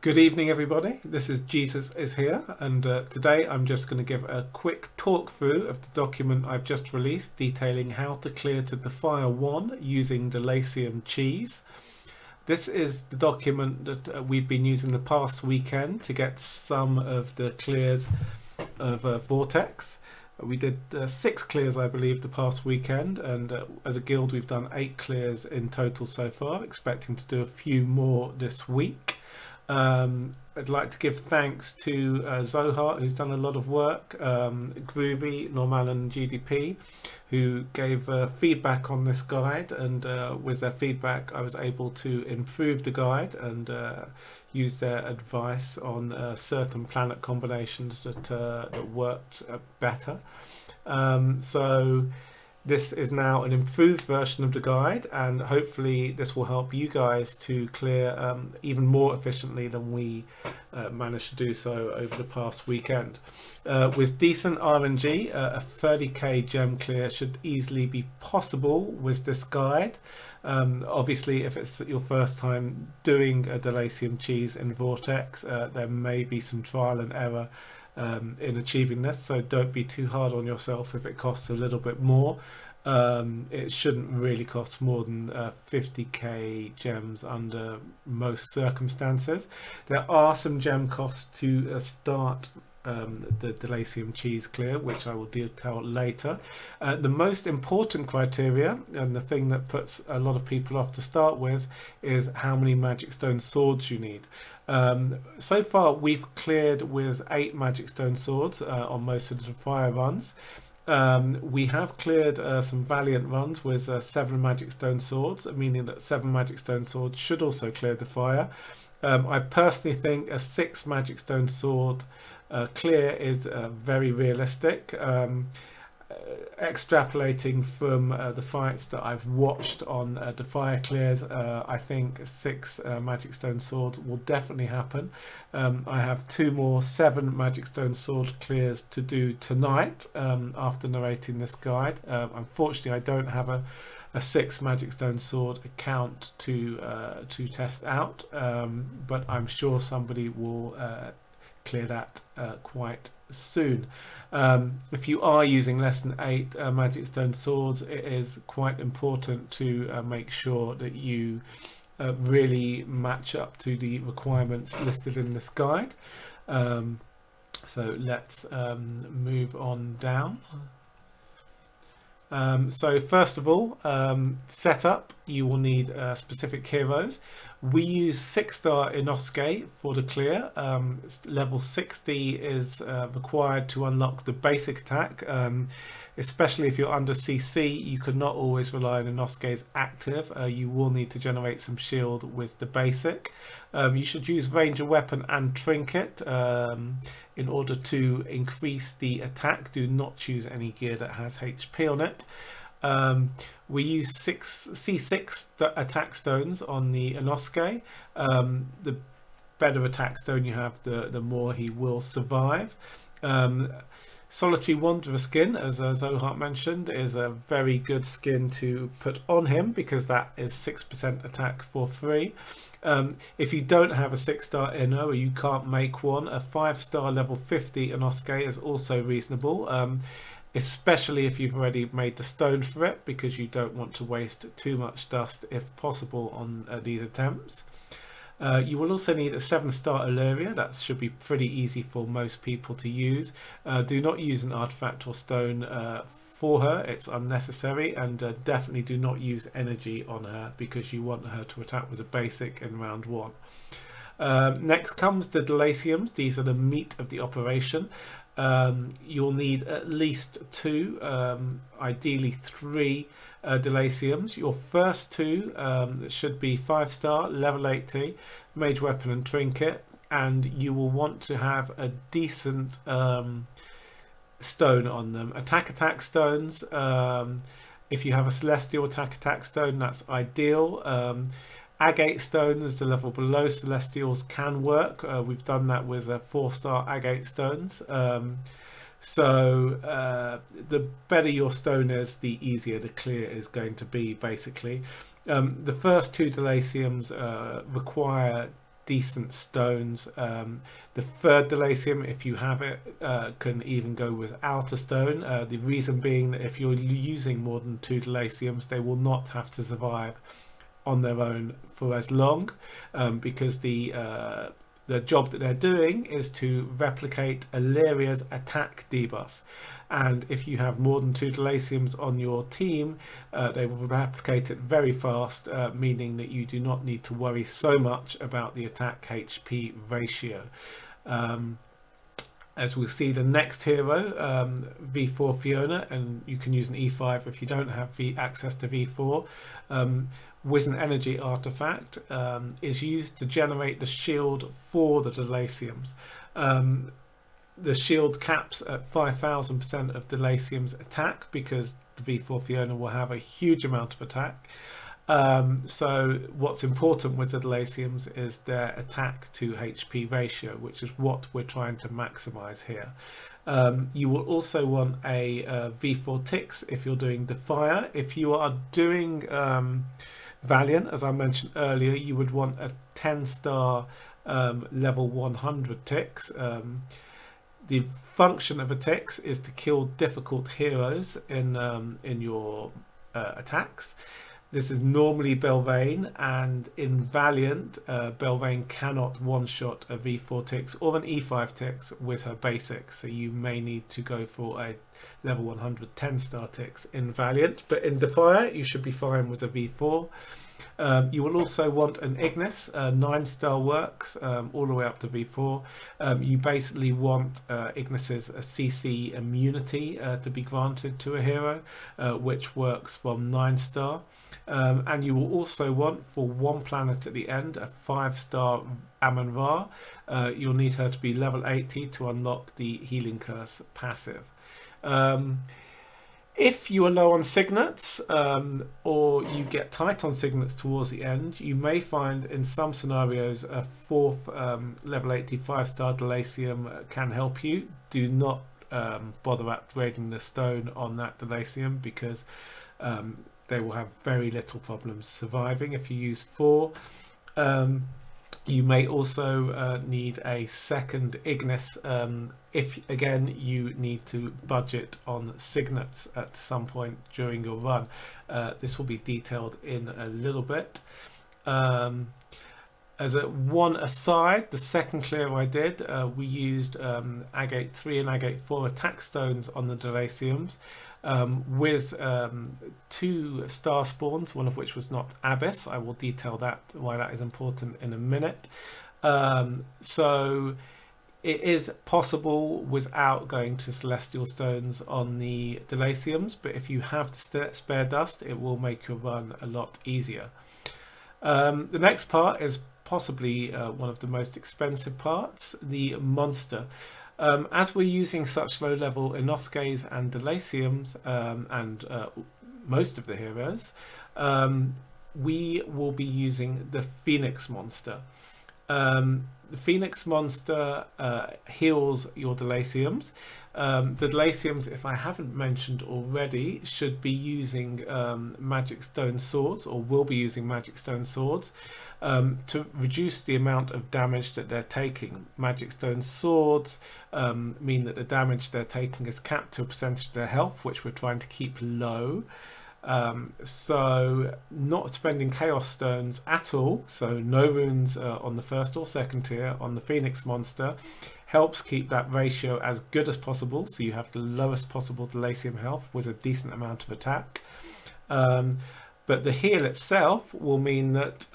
Good evening, everybody. This is Jesus is here, and today I'm just going to give a quick talk through of the document I've just released detailing how to clear to Defier 1 using Delasium cheese. This is the document that we've been using the past weekend to get some of the clears of Vortex. We did 6 clears, I believe, the past weekend, and as a guild we've done 8 clears in total so far, expecting to do a few more this week. I'd like to give thanks to Zohar, who's done a lot of work, Groovy, Normal and GDP, who gave feedback on this guide, and with their feedback I was able to improve the guide and use their advice on certain planet combinations that worked better. So this is now an improved version of the guide, and hopefully this will help you guys to clear even more efficiently than we managed to do so over the past weekend. With decent RNG, a 30k gem clear should easily be possible with this guide. Obviously, if it's your first time doing a Delasium cheese in Vortex, there may be some trial and error in achieving this, so don't be too hard on yourself if it costs a little bit more. It shouldn't really cost more than 50k gems under most circumstances. There are some gem costs to start the Delasium cheese clear, which I will detail later. The most important criteria, and the thing that puts a lot of people off to start with, is how many magic stone swords you need. So far we've cleared with 8 magic stone swords on most of the fire runs. We have cleared some Valiant runs with 7 magic stone swords, meaning that 7 magic stone swords should also clear the fire. I personally think a 6 magic stone sword clear is very realistic. Extrapolating from the fights that I've watched on Defier clears, I think 6 magic stone swords will definitely happen. I have 2 more 7 magic stone sword clears to do tonight after narrating this guide. Unfortunately, I don't have a 6 magic stone sword account to test out, but I'm sure somebody will clear that quite soon. If you are using less than 8 magic stone swords, it is quite important to make sure that you really match up to the requirements listed in this guide. So let's move on down. So first of all, setup, you will need specific heroes. We use 6-star Inosuke for the clear. Level 60 is required to unlock the basic attack. Especially if you're under CC, you cannot always rely on Inosuke's active. You will need to generate some shield with the basic. You should use Ranger Weapon and Trinket in order to increase the attack. Do not choose any gear that has HP on it. We use C6 attack stones on the Inosuke. The better attack stone you have, the more he will survive. Solitary Wanderer skin, as Zohar mentioned, is a very good skin to put on him because that is 6% attack for free. If you don't have a 6-star Inno or you can't make one, a 5-star level 50 Inosuke is also reasonable. Especially if you've already made the stone for it, because you don't want to waste too much dust if possible on these attempts. You will also need a 7-star Illyria. That should be pretty easy for most people to use. Do not use an artifact or stone for her, it's unnecessary, and definitely do not use energy on her because you want her to attack with a basic in round 1. Next comes the Delasiums. These are the meat of the operation. You'll need at least 2, ideally 3 Delasiums. Your first 2 should be 5-star, level 80, Mage Weapon and Trinket, and you will want to have a decent stone on them. Attack stones. If you have a Celestial attack stone, that's ideal. Agate stones, the level below Celestials, can work. We've done that with 4-star agate stones. So the better your stone is, the easier the clear is going to be, basically. The first 2 Delasiums require decent stones. The third Delacium, if you have it, can even go without a stone. The reason being that if you're using more than 2 Delaciums, they will not have to survive on their own for as long, because the job that they're doing is to replicate Illyria's attack debuff. And if you have more than 2 Delaciums on your team, they will replicate it very fast, meaning that you do not need to worry so much about the attack HP ratio. As we'll see, the next hero, V4 Fiona, and you can use an E5 if you don't have access to V4, with an energy artifact, is used to generate the shield for the Delaciums. The shield caps at 5,000% of Delacium's attack, because the V4 Fiona will have a huge amount of attack. So what's important with the Delaciums is their attack to HP ratio, which is what we're trying to maximize here. You will also want a V4 ticks if you're doing Defier. If you are doing Valiant, as I mentioned earlier, you would want a 10-star level 100 ticks. The function of a ticks is to kill difficult heroes in your attacks. This is normally Belvane, and in Valiant, Belvane cannot one-shot a V4 ticks or an E5 ticks with her basics, so you may need to go for a level 100 10-star ticks in Valiant, but in Defier you should be fine with a V4. You will also want an Ignis, 9-star works, all the way up to V4. You basically want Ignis's CC immunity to be granted to a hero, which works from 9-star. And you will also want, for one planet at the end, a 5-star Amun-Ra. You'll need her to be level 80 to unlock the Healing Curse passive. If you are low on signets, or you get tight on signets towards the end, you may find in some scenarios a 4th level 80 5-star Delacium can help you. Do not bother upgrading the stone on that Delacium, because they will have very little problems surviving if you use 4. You may also need a second Ignis if, again, you need to budget on signets at some point during your run. This will be detailed in a little bit. As a one aside, the second clear I did, we used Agate 3 and Agate 4 attack stones on the Delaciums, with 2 star spawns, one of which was not Abyss. I will detail that, why that is important, in a minute. So it is possible without going to Celestial Stones on the Delaciums, but if you have the spare dust, it will make your run a lot easier. The next part is possibly one of the most expensive parts, the monster. As we're using such low level Inosuke's and Delaciums, and most of the heroes, we will be using the Phoenix monster. The Phoenix monster heals your Delaciums. The Delaciums, if I haven't mentioned already, should be using magic stone swords, or will be using magic stone swords, to reduce the amount of damage that they're taking. Magic stone swords mean that the damage they're taking is capped to a percentage of their health, which we're trying to keep low. So not spending chaos stones at all, so no runes on the 1st or 2nd tier on the Phoenix monster, helps keep that ratio as good as possible, so you have the lowest possible Delacium health with a decent amount of attack. But the heal itself will mean that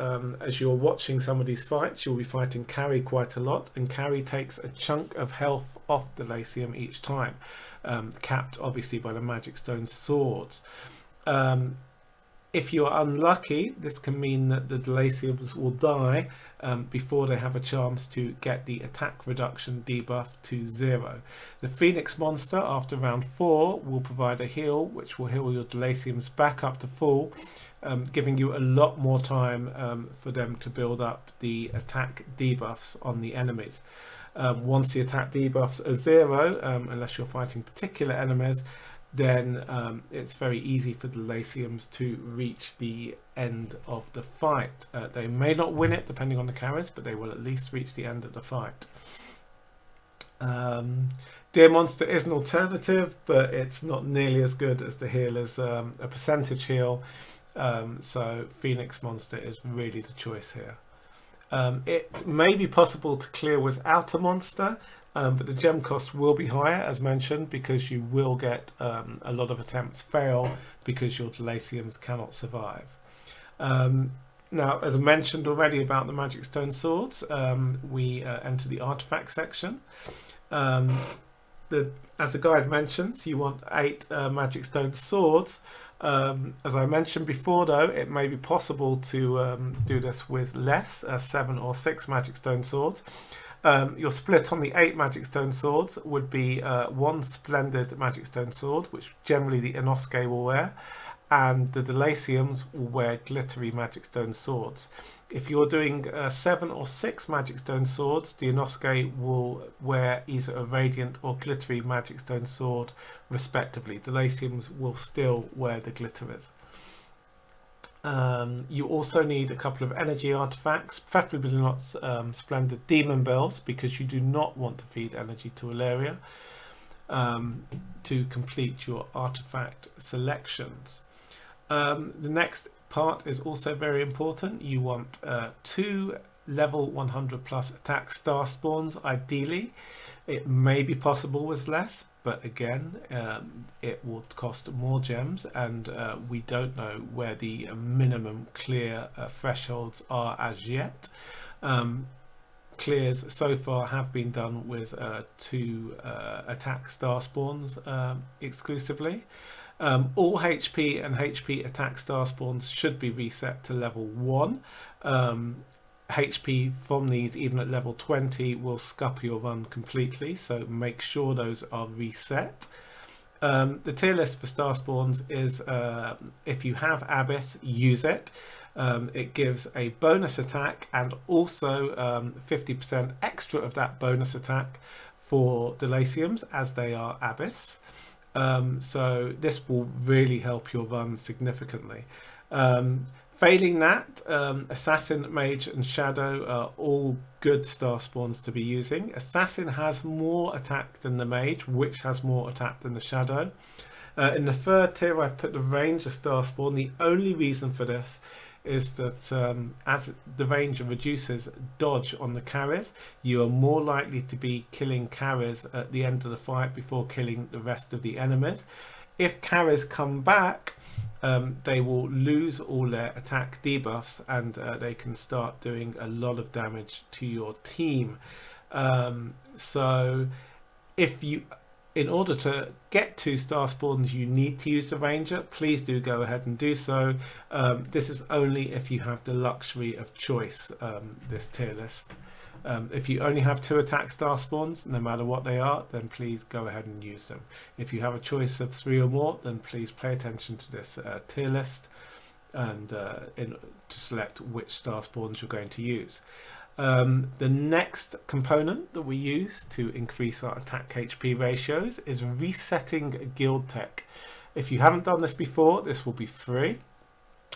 as you're watching some of these fights, you'll be fighting carry quite a lot, and carry takes a chunk of health off Delacium each time, capped obviously by the magic stone swords. If you are unlucky, this can mean that the Delaciums will die before they have a chance to get the attack reduction debuff to 0. The Phoenix monster, after round 4, will provide a heal, which will heal your Delaciums back up to full, giving you a lot more time for them to build up the attack debuffs on the enemies. Once the attack debuffs are 0, unless you're fighting particular enemies, then it's very easy for the Delaciums to reach the end of the fight. They may not win it depending on the carries, but they will at least reach the end of the fight. Deer Monster is an alternative, but it's not nearly as good as the healers, a percentage heal. So Phoenix Monster is really the choice here. It may be possible to clear without a monster, but the gem cost will be higher, as mentioned, because you will get a lot of attempts fail because your Delaciums cannot survive. Now, as I mentioned already about the Magic Stone Swords, we enter the artifact section. As the guide mentions, you want 8 Magic Stone Swords. As I mentioned before, though, it may be possible to do this with less, 7 or 6 Magic Stone Swords. Your split on the 8 Magic Stone Swords would be 1 Splendid Magic Stone Sword, which generally the Inosuke will wear, and the Delaciums will wear glittery Magic Stone Swords. If you're doing 7 or 6 Magic Stone Swords, the Inosuke will wear either a Radiant or Glittery Magic Stone Sword, respectively. The Delaciums will still wear the glitterers. You also need a couple of energy artifacts, preferably not Splendid Demon Bells, because you do not want to feed energy to Ilaria to complete your artifact selections. The next part is also very important. You want 2 level 100 plus attack star spawns, ideally. It may be possible with less, but again, it will cost more gems, and we don't know where the minimum clear thresholds are as yet. Clears so far have been done with 2 attack star spawns exclusively. All HP and HP attack star spawns should be reset to level 1. HP from these, even at level 20, will scupper your run completely, so make sure those are reset. The tier list for star spawns is if you have Abyss, use it. It gives a bonus attack and also 50% extra of that bonus attack for Delaciums as they are Abyss. So this will really help your run significantly. Failing that, Assassin, Mage and Shadow are all good star spawns to be using. Assassin has more attack than the Mage, which has more attack than the Shadow. In the third tier, I've put the Ranger star spawn. The only reason for this is that as the Ranger reduces dodge on the carries, you are more likely to be killing carries at the end of the fight before killing the rest of the enemies. If carries come back, they will lose all their attack debuffs, and they can start doing a lot of damage to your team. So if you, in order to get 2 star spawns, you need to use the Ranger. Please do go ahead and do so. This is only if you have the luxury of choice, this tier list. If you only have 2 attack star spawns, no matter what they are, then please go ahead and use them. If you have a choice of 3 or more, then please pay attention to this tier list and to select which star spawns you're going to use. The next component that we use to increase our attack HP ratios is resetting guild tech. If you haven't done this before, this will be free.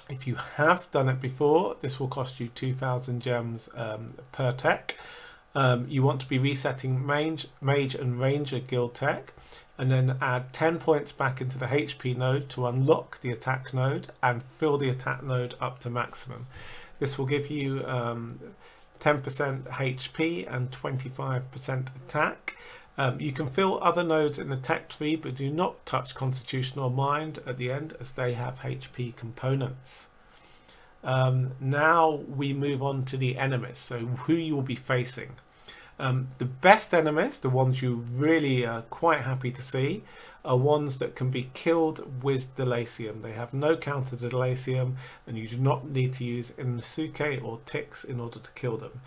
If you have done it before, this will cost you 2,000 gems per tech. You want to be resetting Mage and Ranger guild tech, and then add 10 points back into the HP node to unlock the attack node and fill the attack node up to maximum. This will give you 10% HP and 25% attack. You can fill other nodes in the tech tree, but do not touch Constitution or Mind at the end, as they have HP components. Now we move on to the enemies, so who you will be facing. The best enemies, the ones you really are quite happy to see, are ones that can be killed with Delacium. They have no counter to Delacium, and you do not need to use Inosuke or Ticks in order to kill them.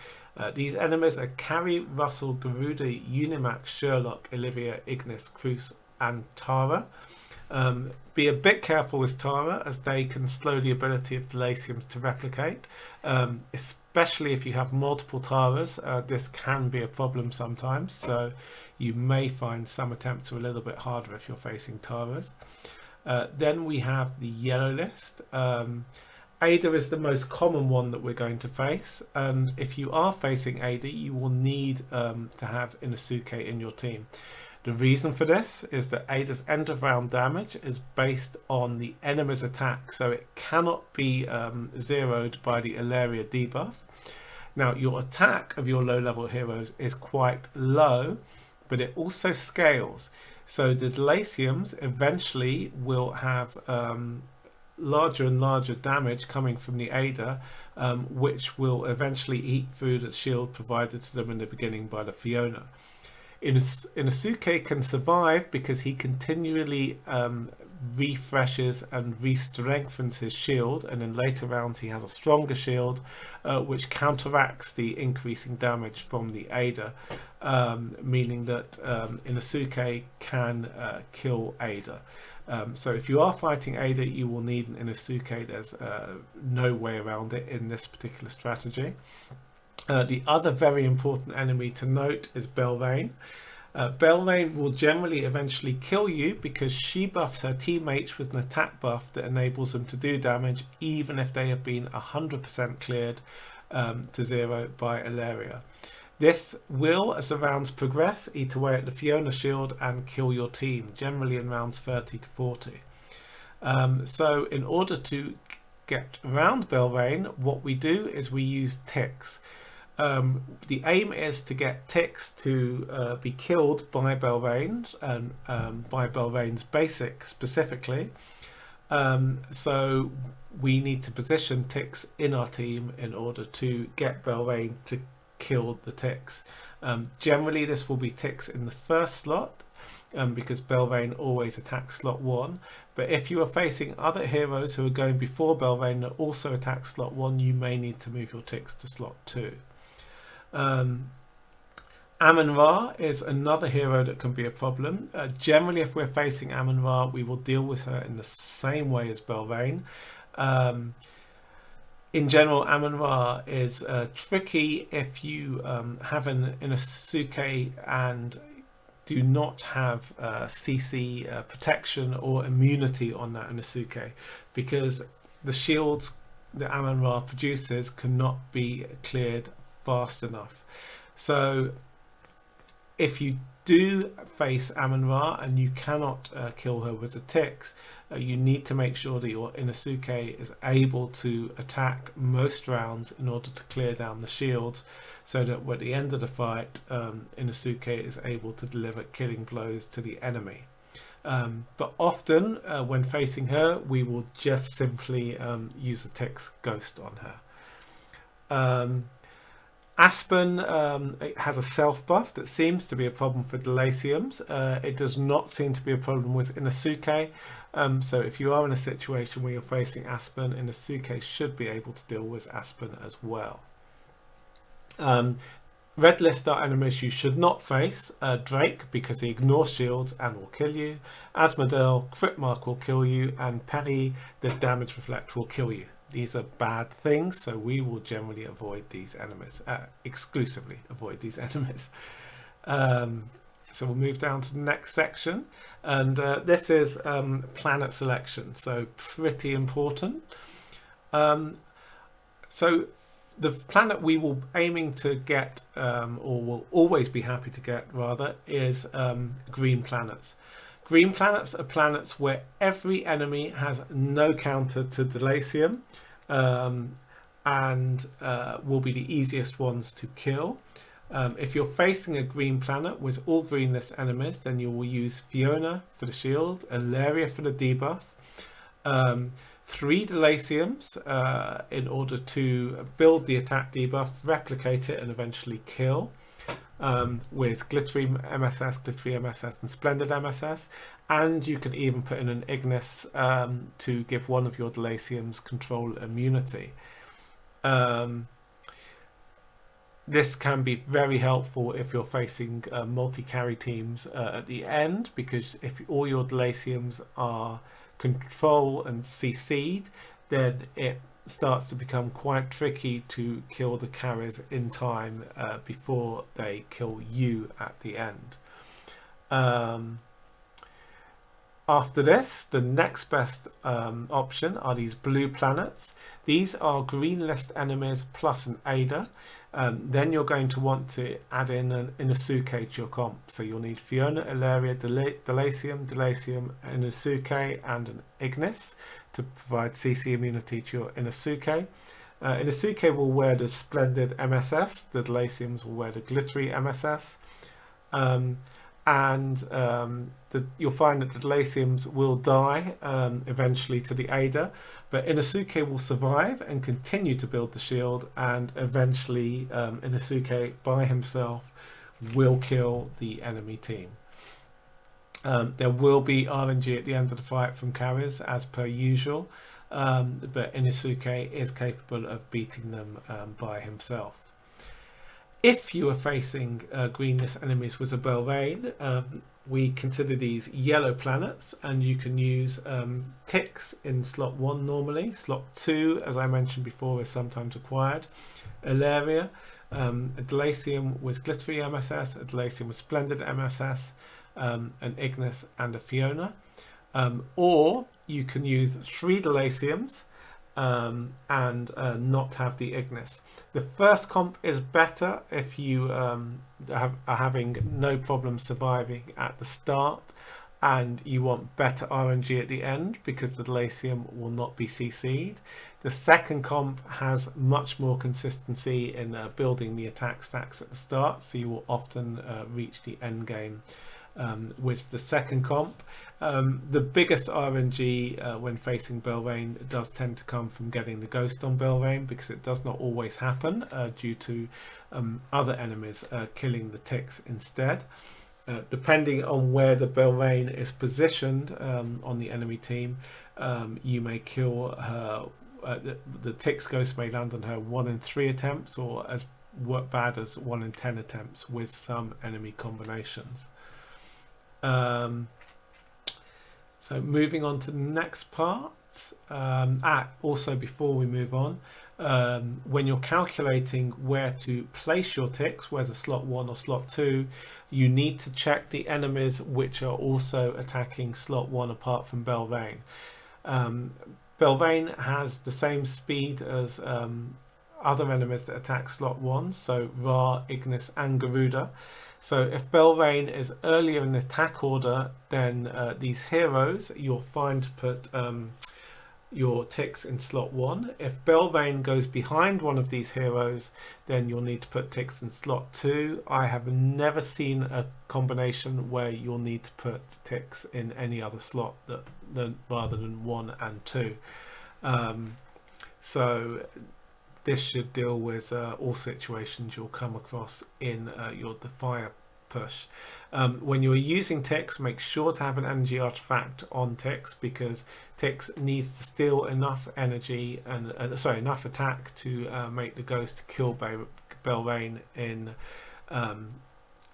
These enemies are Carrie, Russell, Garuda, Unimax, Sherlock, Olivia, Ignis, Cruz and Tara. Be a bit careful with Tara, as they can slow the ability of Delaciums to replicate, especially if you have multiple Taras, this can be a problem sometimes. So you may find some attempts are a little bit harder if you're facing Taras. Then we have the yellow list. Ada is the most common one that we're going to face, and if you are facing Ada, you will need to have Inosuke in your team. The reason for this is that Ada's end of round damage is based on the enemy's attack, so it cannot be zeroed by the Ilaria debuff. Now, your attack of your low level heroes is quite low, but it also scales. So the Delaciums eventually will have larger and larger damage coming from the Ada, which will eventually eat through the shield provided to them in the beginning by the Fiona. Inosuke can survive because he continually refreshes and re-strengthens his shield, and in later rounds he has a stronger shield which counteracts the increasing damage from the Ada, meaning that Inosuke can kill Ada. So if you are fighting Ada, you will need an Inosuke. There's no way around it in this particular strategy. The other very important enemy to note is Belvane. Belvane will generally eventually kill you because she buffs her teammates with an attack buff that enables them to do damage even if they have been 100% cleared to 0 by Ilaria. This will, as the rounds progress, eat away at the Fiona shield and kill your team, generally in rounds 30 to 40. So in order to get around Belvane, what we do is we use ticks. The aim is to get ticks to be killed by Belvane, and by Belvane's basic specifically. So we need to position ticks in our team in order to get Belvane to kill the ticks. Generally this will be ticks in the first slot, because Belvane always attacks slot 1. But if you are facing other heroes who are going before Belvane that also attack slot 1, you may need to move your ticks to slot 2. Amun-Ra is another hero that can be a problem. Generally, if we're facing Amun-Ra, we will deal with her in the same way as Belvane. In general, Amun-Ra is tricky if you have an Inosuke and do not have CC protection or immunity on that Inosuke, because the shields that Amun-Ra produces cannot be cleared fast enough. So if you do face Amun-Ra and you cannot kill her with the ticks, you need to make sure that your Inosuke is able to attack most rounds in order to clear down the shields, so that at the end of the fight Inosuke is able to deliver killing blows to the enemy. But often when facing her, we will just simply use the ticks ghost on her. Aspen it has a self buff that seems to be a problem for Delaciums. It does not seem to be a problem with Inosuke. So if you are in a situation where you're facing Aspen, Inosuke should be able to deal with Aspen as well. Red list are enemies you should not face. Drake, because he ignores shields and will kill you. Asmodel, crit mark will kill you. And Perry, the damage reflect will kill you. These are bad things, so we will generally avoid these enemies, exclusively avoid these enemies. So we'll move down to the next section, and this is planet selection, so pretty important. So the planet we will aiming to get, or will always be happy to get rather, is green planets. Green planets are planets where every enemy has no counter to Delacium, and will be the easiest ones to kill. If you're facing a green planet with all green list enemies, then you will use Fiona for the shield, Ilaria for the debuff, 3 Delaciums in order to build the attack debuff, replicate it, and eventually kill. With Glittery MSS, Glittery MSS and Splendid MSS, and you can even put in an Ignis to give one of your Delaciums control immunity. This can be very helpful if you're facing multi-carry teams at the end, because if all your Delaciums are control and CC'd, then it starts to become quite tricky to kill the carriers in time before they kill you at the end. After this, the next best option are these blue planets. These are green list enemies plus an aider. Then you're going to want to add in an Inosuke to your comp. So you'll need Fiona, Ilaria, Delacium, Inosuke, and an Ignis to provide CC immunity to your Inosuke. Inosuke will wear the splendid MSS. The Delaciums will wear the glittery MSS. You'll find that the Delaciums will die eventually to the Ada, but Inosuke will survive and continue to build the shield, and eventually Inosuke by himself will kill the enemy team. There will be RNG at the end of the fight from carriers as per usual, but Inosuke is capable of beating them by himself. If you are facing greenless enemies with a Belvane, we consider these yellow planets, and you can use ticks in slot 1 normally. Slot 2, as I mentioned before, is sometimes required. Ilaria, a Delacium with glittery MSS, a Delacium with splendid MSS, an Ignis and a Fiona. Or you can use 3 Delaciums and not have the Ignis. The first comp is better if you are having no problem surviving at the start and you want better RNG at the end because the Delacium will not be CC'd. The second comp has much more consistency in building the attack stacks at the start, so you will often reach the end game with the second comp. The biggest RNG when facing Belvane does tend to come from getting the ghost on Belvane, because it does not always happen due to other enemies killing the ticks instead. Depending on where the Belvane is positioned on the enemy team, you may kill her. The tick's ghost may land on her 1 in 3 attempts, or as bad as 1 in 10 attempts with some enemy combinations. So moving on to the next part, also before we move on, when you're calculating where to place your ticks, whether slot 1 or slot 2, you need to check the enemies which are also attacking slot 1 apart from Belvane. Belvane has the same speed as other enemies that attack slot 1, so Ra, Ignis and Garuda. So if Belvane is earlier in the attack order, then these heroes, you'll find to put your ticks in slot 1. If Belvane goes behind one of these heroes, then you'll need to put ticks in slot 2. I have never seen a combination where you'll need to put ticks in any other slot rather than 1 and 2. So this should deal with all situations you'll come across in your Defier push. When you're using ticks, make sure to have an energy artifact on ticks, because ticks needs to steal enough energy and enough attack to make the ghost kill Belvane in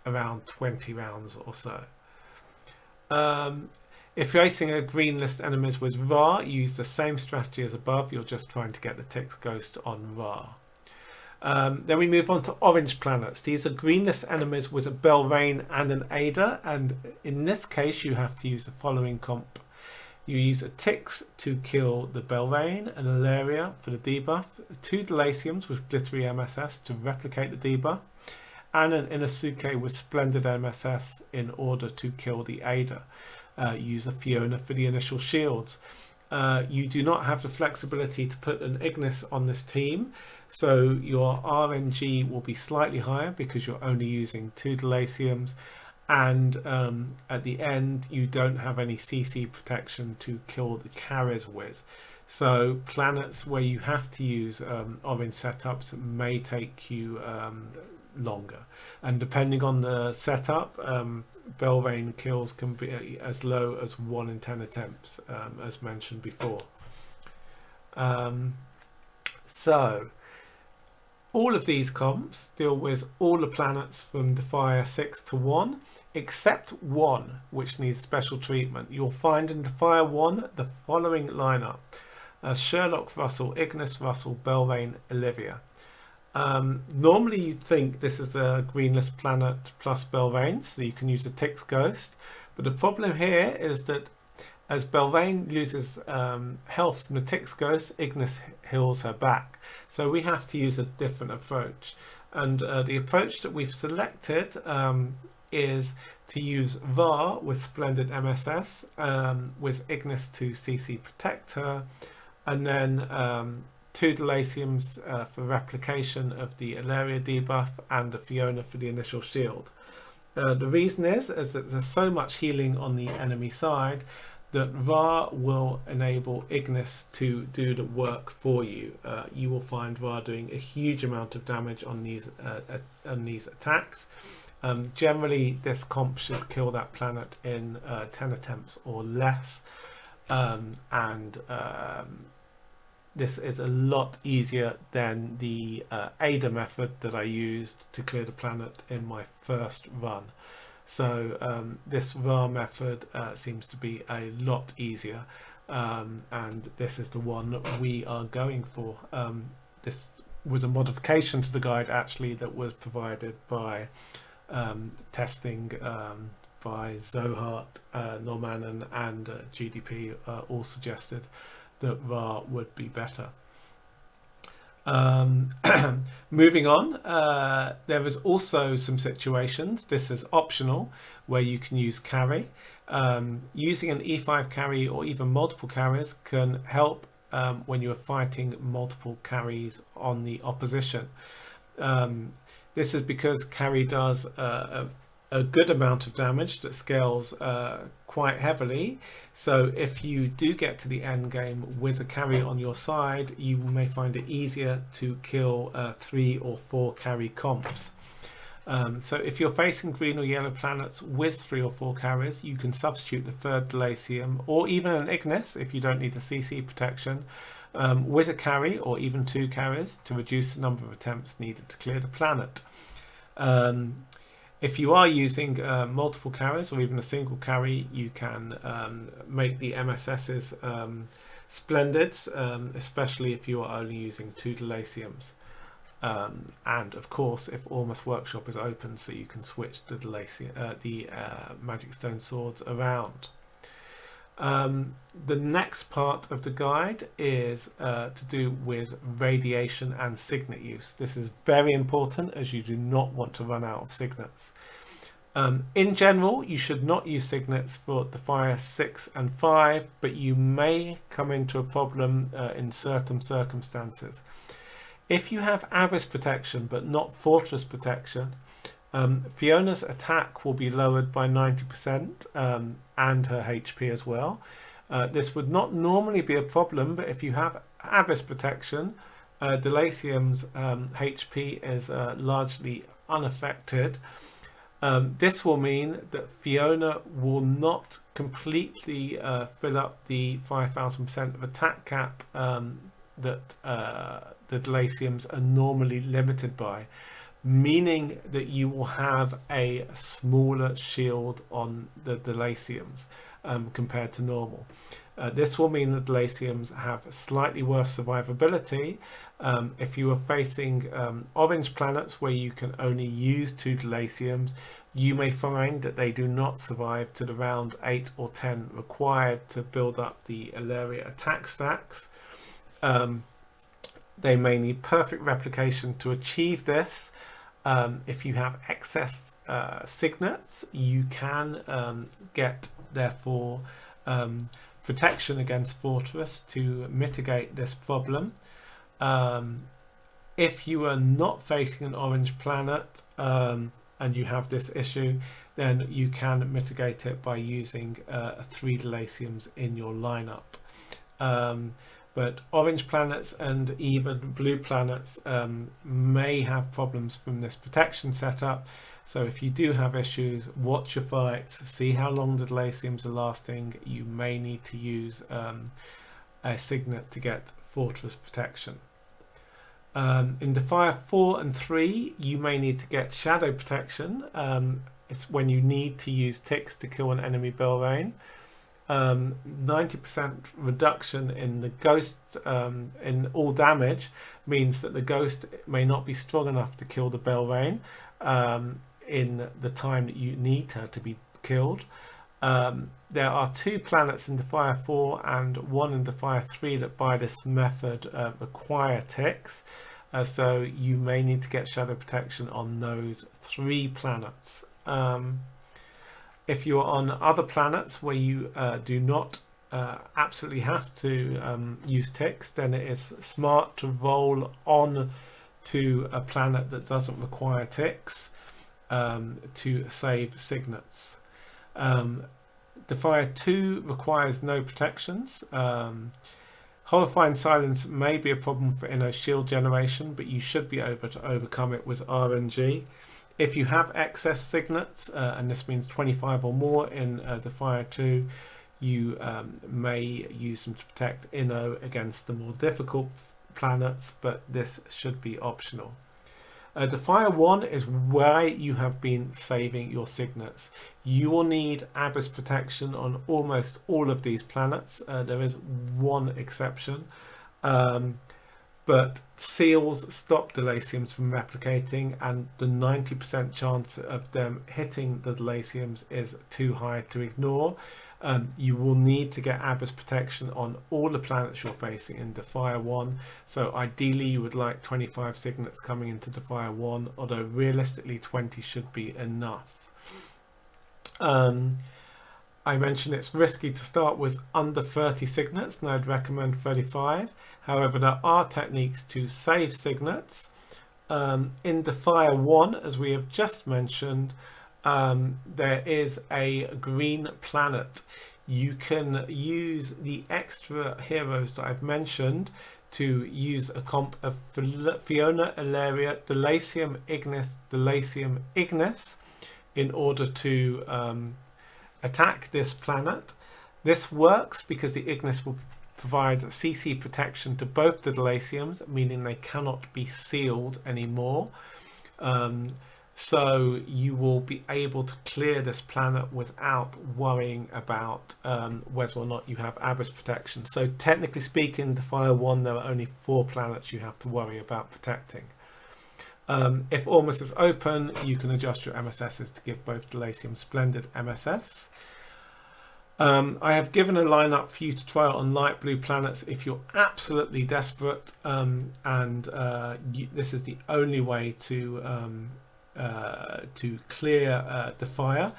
around 20 rounds or so. If facing a green list enemies with Ra, use the same strategy as above. You're just trying to get the ticks ghost on Ra. Then we move on to orange planets. These are green list enemies with a Belvane and an Ada, and in this case you have to use the following comp. You use a ticks to kill the Belvane, an Ilaria for the debuff, 2 Delaciums with glittery MSS to replicate the debuff, and an Inosuke with splendid MSS in order to kill the Ada. Use a Fiona for the initial shields. You do not have the flexibility to put an Ignis on this team, so your RNG will be slightly higher because you're only using 2 Delaciums, and at the end you don't have any CC protection to kill the carriers with. So planets where you have to use orange setups may take you longer, and depending on the setup, Belvane kills can be as low as 1 in 10 attempts, as mentioned before. So all of these comps deal with all the planets from Defier 6 to 1, except one which needs special treatment. You'll find in Defier 1 the following lineup: Sherlock, Russell, Ignis, Russell, Belvane, Olivia. Normally you'd think this is a greenless planet plus Belvane, so you can use the Tix Ghost. But the problem here is that as Belvane loses health from the Tix Ghost, Ignis heals her back. So we have to use a different approach. And the approach that we've selected is to use Var with Splendid MSS, with Ignis to CC protect her, and then 2 Delasiums for replication of the Ilaria debuff and the Fiona for the initial shield. The reason is that there's so much healing on the enemy side that Var will enable Ignis to do the work for you. You will find Var doing a huge amount of damage on these attacks. Generally, this comp should kill that planet in 10 attempts or less, this is a lot easier than the Ada method that I used to clear the planet in my first run. So this VAR method seems to be a lot easier, and this is the one that we are going for. This was a modification to the guide actually that was provided by testing by Zohart, Normannon and GDP all suggested that VAR would be better. Moving on, there is also some situations, this is optional, where you can use carry. Using an E5 carry or even multiple carries can help when you are fighting multiple carries on the opposition. This is because carry does a good amount of damage that scales quite heavily, so if you do get to the end game with a carry on your side, you may find it easier to kill 3 or 4 carry comps. So if you're facing green or yellow planets with 3 or 4 carries, you can substitute the 3rd Delasium or even an Ignis if you don't need the CC protection with a carry or even 2 carries to reduce the number of attempts needed to clear the planet. If you are using multiple carries or even a single carry, you can make the MSSs Splendids, especially if you are only using 2 Delasiums. And of course, if Ormus Workshop is open, so you can switch the Magic Stone swords around. The next part of the guide is to do with radiation and signet use. This is very important as you do not want to run out of signets. In general, you should not use signets for Defier 6 and 5, but you may come into a problem in certain circumstances. If you have Abyss protection but not Fortress protection, Fiona's attack will be lowered by 90% and her HP as well. This would not normally be a problem, but if you have Abyss protection, Delasium's HP is largely unaffected. This will mean that Fiona will not completely fill up the 5,000% of attack cap that the Delasiums are normally limited by, meaning that you will have a smaller shield on the Delasiums compared to normal. This will mean that Delasiums have slightly worse survivability. If you are facing orange planets where you can only use 2 Delasiums, you may find that they do not survive to the round 8 or 10 required to build up the Ilaria attack stacks. They may need perfect replication to achieve this. If you have excess signets, you can get, therefore, protection against Fortress to mitigate this problem. If you are not facing an orange planet and you have this issue, then you can mitigate it by using 3 Delasiums in your lineup. But orange planets and even blue planets may have problems from this protection setup. So if you do have issues, watch your fights, see how long the Delasiums are lasting. You may need to use a Signet to get Fortress protection. In Defier 4 and 3, you may need to get Shadow protection. It's when you need to use Tix to kill an enemy Belvane. 90% reduction in the ghost in all damage means that the ghost may not be strong enough to kill the Belrain in the time that you need her to be killed. There are 2 planets in Defier 4 and 1 in Defier 3 that by this method require ticks, so you may need to get shadow protection on those 3 planets. If you're on other planets where you do not absolutely have to use ticks, then it is smart to roll on to a planet that doesn't require ticks to save signets. Defier 2 requires no protections. Horrifying Silence may be a problem for inner shield generation, but you should be able to overcome it with RNG. If you have excess signets, and this means 25 or more in Defier 2, you may use them to protect Inno against the more difficult planets, but this should be optional. Defier 1 is where you have been saving your signets. You will need Abyss protection on almost all of these planets. There is one exception. But seals stop Delaciums from replicating, and the 90% chance of them hitting the Delaciums is too high to ignore. You will need to get Abyss protection on all the planets you're facing in Defier 1, so ideally you would like 25 signets coming into Defier 1, although realistically 20 should be enough. I mentioned it's risky to start with under 30 signets, and I'd recommend 35. However, there are techniques to save signets. In Defier 1, as we have just mentioned, there is a green planet. You can use the extra heroes that I've mentioned to use a comp of Fiona, Ilaria, Delacium, Ignis in order to attack this planet. This works because the Ignis will provide CC protection to both the Delaciums, meaning they cannot be sealed anymore. So you will be able to clear this planet without worrying about whether or not you have Abyss protection. So technically speaking, Defier 1, there are only 4 planets you have to worry about protecting. If Ormus is open, you can adjust your MSSs to give both Delacium splendid MSS. I have given a lineup for you to try on light blue planets if you're absolutely desperate, this is the only way to clear Defier.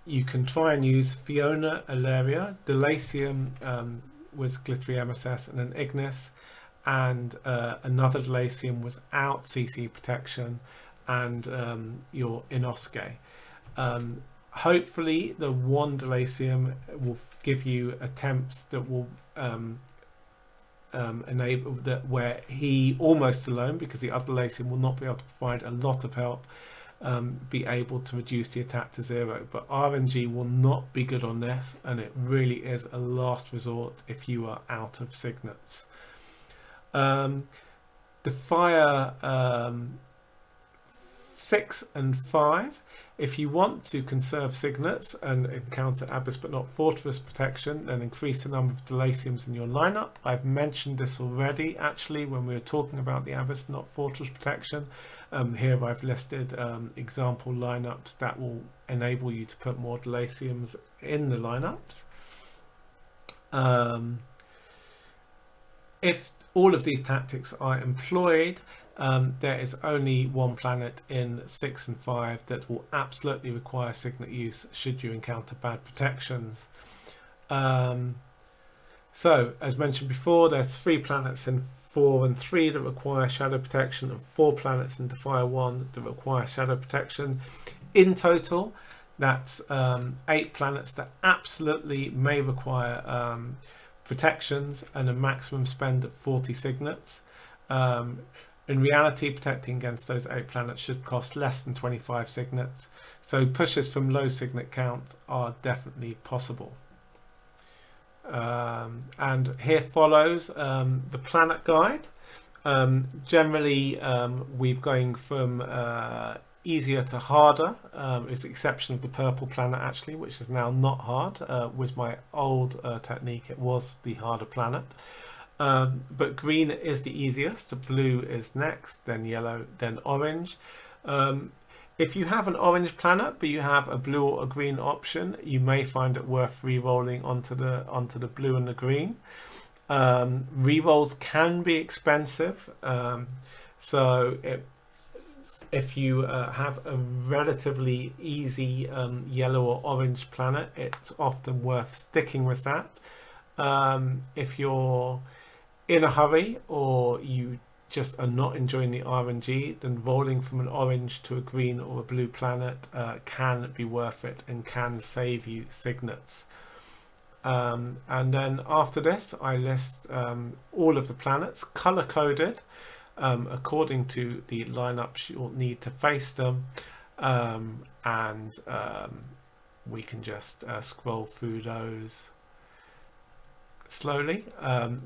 You can try and use Fiona, Ilaria, Delacium with glittery MSS and an Ignis, and another Delacium without CC protection, and your Inosuke. Hopefully the one Delacium will give you attempts that will enable that where he almost alone, because the other Delacium will not be able to provide a lot of help, be able to reduce the attack to 0. But RNG will not be good on this, and it really is a last resort if you are out of signets. Defier 6 and 5. If you want to conserve signets and encounter Abyss but not Fortress protection, then increase the number of Delaciums in your lineup. I've mentioned this already actually when we were talking about the Abyss not Fortress protection. Here I've listed example lineups that will enable you to put more Delaciums in the lineups. If all of these tactics are employed, there is only one planet in 6 and 5 that will absolutely require Signet use should you encounter bad protections. So, as mentioned before, there's 3 planets in 4 and 3 that require shadow protection, and 4 planets in Defier 1 that require shadow protection. In total, that's 8 planets that absolutely may require protections, and a maximum spend of 40 signets. In reality, protecting against those 8 planets should cost less than 25 signets, so pushes from low signet count are definitely possible. And here follows the planet guide. Generally, we're going from easier to harder. With the exception of the purple planet, actually, which is now not hard. With my old technique, it was the harder planet. But green is the easiest. Blue is next, then yellow, then orange. If you have an orange planet but you have a blue or a green option, you may find it worth re-rolling onto the blue and the green. Re-rolls can be expensive, so if you have a relatively easy yellow or orange planet, it's often worth sticking with that. If you're in a hurry or you just are not enjoying the RNG, then rolling from an orange to a green or a blue planet can be worth it and can save you signets. And then after this, I list all of the planets color coded according to the lineups you'll need to face them, and we can just scroll through those slowly.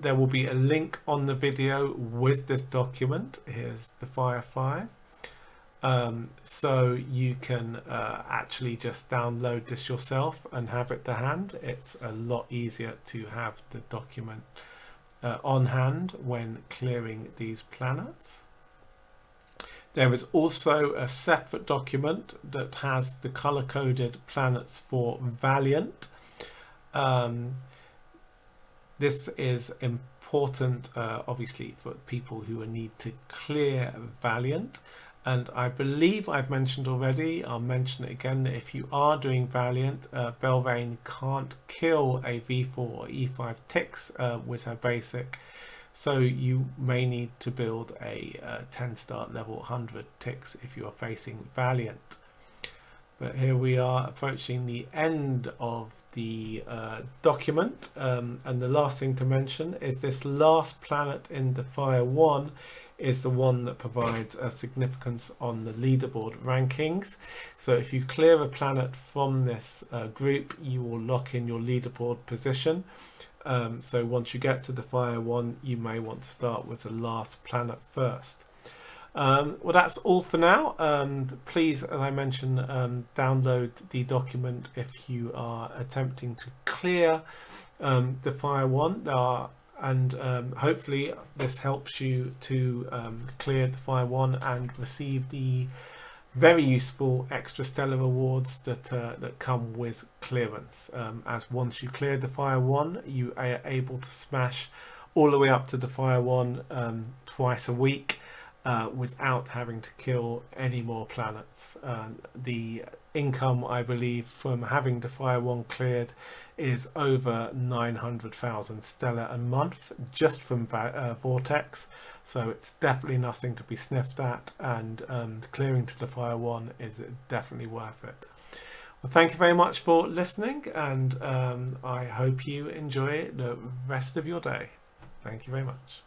There will be a link on the video with this document. Here's Defier 5. So you can actually just download this yourself and have it to hand. It's a lot easier to have the document on hand when clearing these planets. There is also a separate document that has the color-coded planets for Valiant. This is important, obviously, for people who need to clear Valiant. And I believe I've mentioned already, I'll mention it again, that if you are doing Valiant, Belvane can't kill a V4 or E5 ticks with her basic. So you may need to build a 10-star level 100 ticks if you are facing Valiant. But here we are approaching the end of the document, and the last thing to mention is this last planet in Defier 1 is the one that provides a significance on the leaderboard rankings. So if you clear a planet from this group, you will lock in your leaderboard position. So once you get to Defier 1, you may want to start with the last planet first. Well, that's all for now. Please, as I mentioned, download the document if you are attempting to clear Defier 1. And hopefully this helps you to clear Defier 1 and receive the very useful extra stellar rewards that come with clearance. As once you clear Defier 1, you are able to smash all the way up to Defier 1 twice a week without having to kill any more planets. The income, I believe, from having Defier 1 cleared is over 900,000 stellar a month just from Vortex, so it's definitely nothing to be sniffed at, and clearing to Defier 1 is definitely worth it. Well, thank you very much for listening, and I hope you enjoy the rest of your day. Thank you very much.